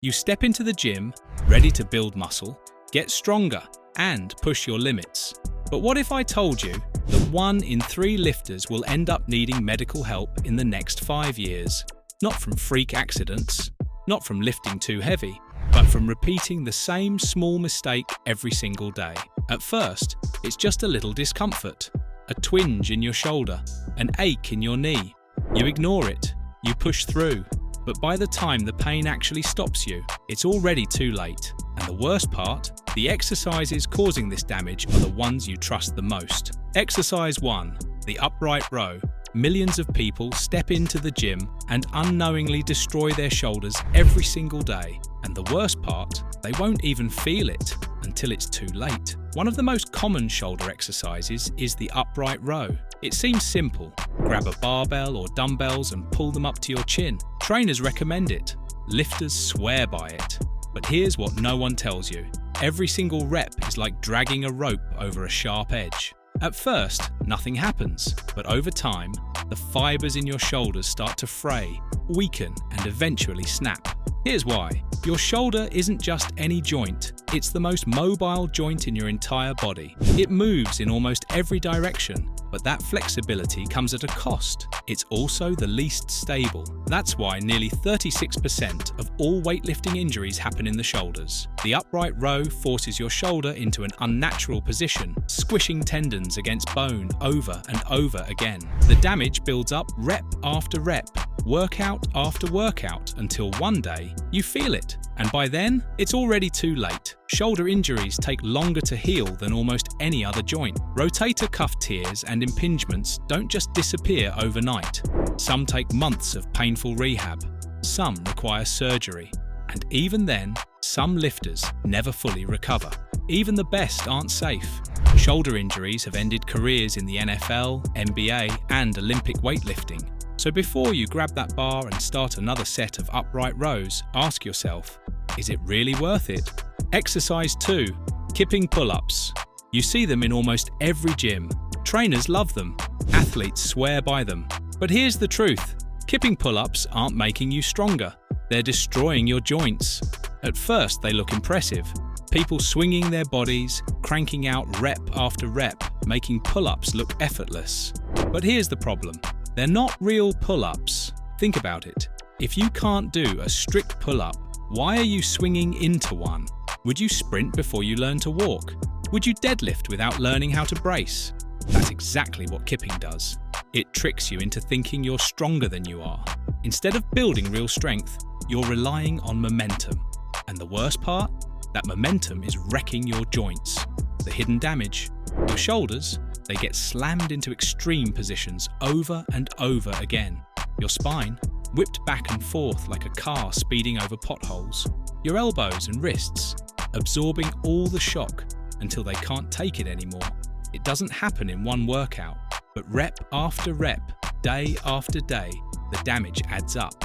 You step into the gym, ready to build muscle, get stronger, and push your limits. But what if I told you that 1 in 3 lifters will end up needing medical help in the next 5 years? Not from freak accidents, not from lifting too heavy, but from repeating the same small mistake every single day. At first, it's just a little discomfort, a twinge in your shoulder, an ache in your knee. You ignore it, you push through, but by the time the pain actually stops you, it's already too late. And the worst part, the exercises causing this damage are the ones you trust the most. Exercise 1, the upright row. Millions of people step into the gym and unknowingly destroy their shoulders every single day. And the worst part, they won't even feel it until it's too late. One of the most common shoulder exercises is the upright row. It seems simple. Grab a barbell or dumbbells and pull them up to your chin. Trainers recommend it. Lifters swear by it. But here's what no one tells you. Every single rep is like dragging a rope over a sharp edge. At first, nothing happens, but over time, the fibers in your shoulders start to fray, weaken, and eventually snap. Here's why. Your shoulder isn't just any joint, it's the most mobile joint in your entire body. It moves in almost every direction, but that flexibility comes at a cost. It's also the least stable. That's why nearly 36% of all weightlifting injuries happen in the shoulders. The upright row forces your shoulder into an unnatural position, squishing tendons against bone over and over again. The damage builds up rep after rep, workout after workout, until one day you feel it. And by then, it's already too late. Shoulder injuries take longer to heal than almost any other joint. Rotator cuff tears and impingements don't just disappear overnight. Some take months of painful rehab. Some require surgery. And even then, some lifters never fully recover. Even the best aren't safe. Shoulder injuries have ended careers in the NFL, NBA, and Olympic weightlifting. So before you grab that bar and start another set of upright rows, ask yourself, is it really worth it? Exercise 2, Kipping pull-ups. You see them in almost every gym. Trainers love them. Athletes swear by them. But here's the truth. Kipping pull-ups aren't making you stronger. They're destroying your joints. At first, they look impressive. People swinging their bodies, cranking out rep after rep, making pull-ups look effortless. But here's the problem. They're not real pull-ups. Think about it. If you can't do a strict pull-up, why are you swinging into one? Would you sprint before you learn to walk? Would you deadlift without learning how to brace? That's exactly what kipping does. It tricks you into thinking you're stronger than you are. Instead of building real strength, you're relying on momentum. And the worst part? That momentum is wrecking your joints. The hidden damage? Your shoulders, they get slammed into extreme positions over and over again. Your spine, whipped back and forth like a car speeding over potholes. Your elbows and wrists, absorbing all the shock until they can't take it anymore. It doesn't happen in one workout, but rep after rep, day after day, the damage adds up.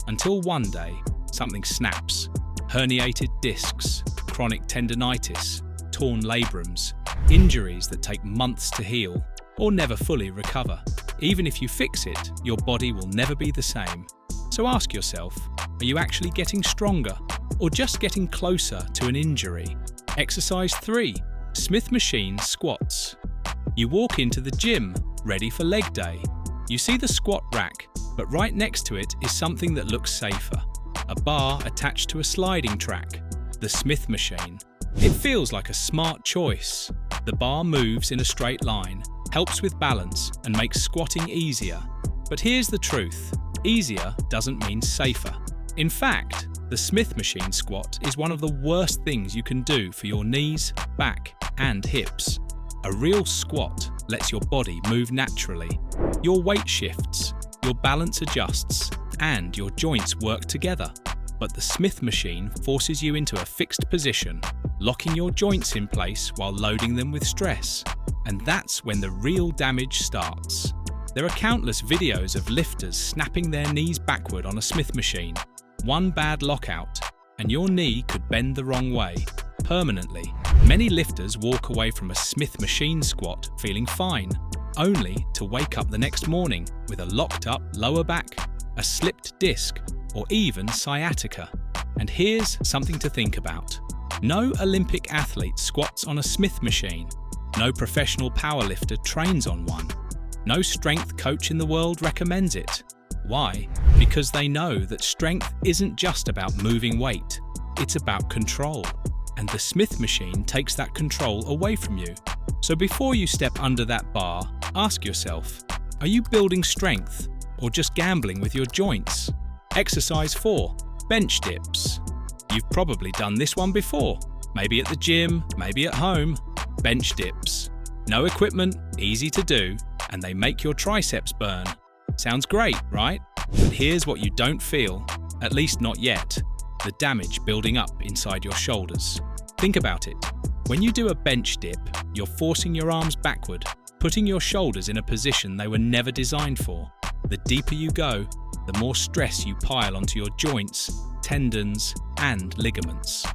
Until one day, something snaps. Herniated discs, chronic tendinitis, torn labrums, injuries that take months to heal or never fully recover. Even if you fix it, your body will never be the same. So ask yourself, are you actually getting stronger or just getting closer to an injury? Exercise 3, Smith machine squats. You walk into the gym, ready for leg day. You see the squat rack, but right next to it is something that looks safer. A bar attached to a sliding track, the Smith machine. It feels like a smart choice. The bar moves in a straight line, helps with balance, and makes squatting easier. But here's the truth. Easier doesn't mean safer. In fact, the Smith machine squat is one of the worst things you can do for your knees, back, and hips. A real squat lets your body move naturally. Your weight shifts, your balance adjusts, and your joints work together. But the Smith machine forces you into a fixed position, locking your joints in place while loading them with stress. And that's when the real damage starts. There are countless videos of lifters snapping their knees backward on a Smith machine. One bad lockout, and your knee could bend the wrong way, permanently. Many lifters walk away from a Smith machine squat feeling fine, only to wake up the next morning with a locked up lower back, a slipped disc, or even sciatica. And here's something to think about. No Olympic athlete squats on a Smith machine. No professional powerlifter trains on one. No strength coach in the world recommends it. Why? Because they know that strength isn't just about moving weight. It's about control. And the Smith machine takes that control away from you. So before you step under that bar, ask yourself, are you building strength or just gambling with your joints? Exercise 4, bench dips. You've probably done this one before, maybe at the gym, maybe at home. Bench dips. No equipment, easy to do, and they make your triceps burn. Sounds great, right? But here's what you don't feel, at least not yet. The damage building up inside your shoulders. Think about it. When you do a bench dip, you're forcing your arms backward, putting your shoulders in a position they were never designed for. The deeper you go, the more stress you pile onto your joints, tendons, and ligaments.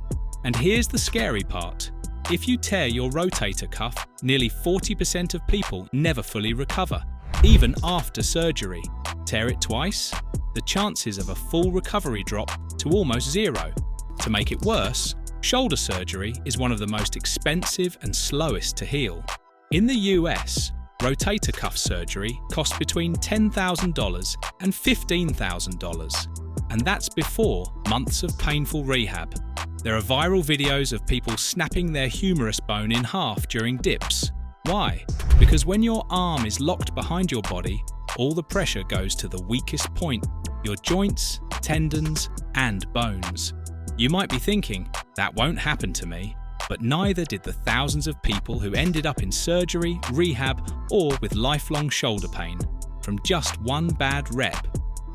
And here's the scary part. If you tear your rotator cuff, nearly 40% of people never fully recover, even after surgery. Tear it twice, the chances of a full recovery drop to almost zero. To make it worse, shoulder surgery is one of the most expensive and slowest to heal. In the US, rotator cuff surgery costs between $10,000 and $15,000, and that's before months of painful rehab. There are viral videos of people snapping their humerus bone in half during dips. Why? Because when your arm is locked behind your body, all the pressure goes to the weakest point, your joints, tendons, and bones. You might be thinking, that won't happen to me, but neither did the thousands of people who ended up in surgery, rehab, or with lifelong shoulder pain from just one bad rep.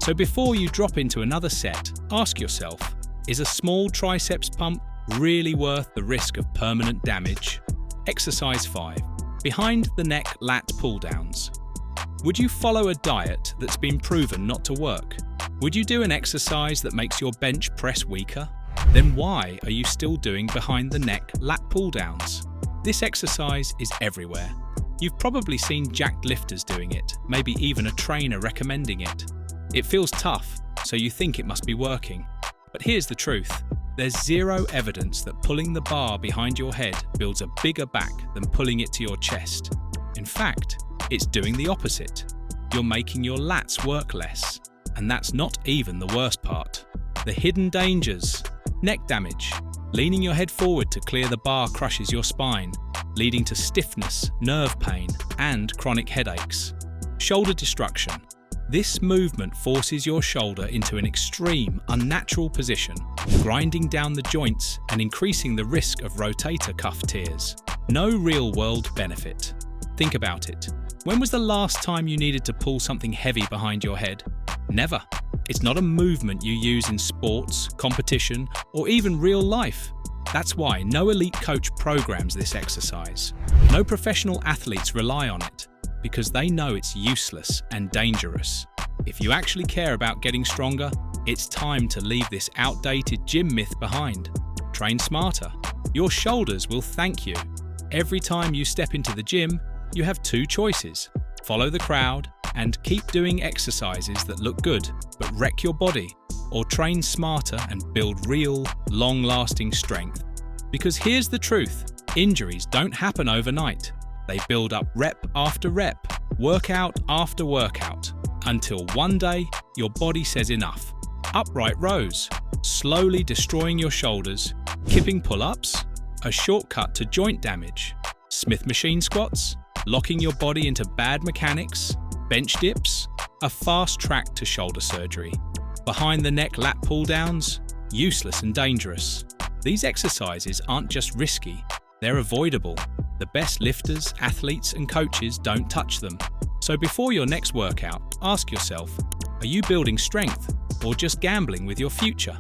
So before you drop into another set, ask yourself, is a small triceps pump really worth the risk of permanent damage? Exercise 5. Behind the neck lat pulldowns. Would you follow a diet that's been proven not to work? Would you do an exercise that makes your bench press weaker? Then why are you still doing behind the neck lat pulldowns? This exercise is everywhere. You've probably seen jacked lifters doing it, maybe even a trainer recommending it. It feels tough, so you think it must be working. But here's the truth. There's zero evidence that pulling the bar behind your head builds a bigger back than pulling it to your chest. In fact, it's doing the opposite. You're making your lats work less. And that's not even the worst part. The hidden dangers. Neck damage. Leaning your head forward to clear the bar crushes your spine, leading to stiffness, nerve pain, and chronic headaches. Shoulder destruction. This movement forces your shoulder into an extreme, unnatural position, grinding down the joints and increasing the risk of rotator cuff tears. No real-world benefit. Think about it. When was the last time you needed to pull something heavy behind your head? Never. It's not a movement you use in sports, competition, or even real life. That's why no elite coach programs this exercise. No professional athletes rely on it, because they know it's useless and dangerous. If you actually care about getting stronger, it's time to leave this outdated gym myth behind. Train smarter. Your shoulders will thank you. Every time you step into the gym, you have two choices. Follow the crowd and keep doing exercises that look good but wreck your body, or train smarter and build real, long-lasting strength. Because here's the truth, injuries don't happen overnight. They build up rep after rep, workout after workout, until one day your body says enough. Upright rows, slowly destroying your shoulders. Kipping pull-ups, a shortcut to joint damage. Smith machine squats, locking your body into bad mechanics. Bench dips, a fast track to shoulder surgery. Behind the neck lat pull-downs, useless and dangerous. These exercises aren't just risky, they're avoidable. The best lifters, athletes, and coaches don't touch them. So before your next workout, ask yourself, are you building strength or just gambling with your future?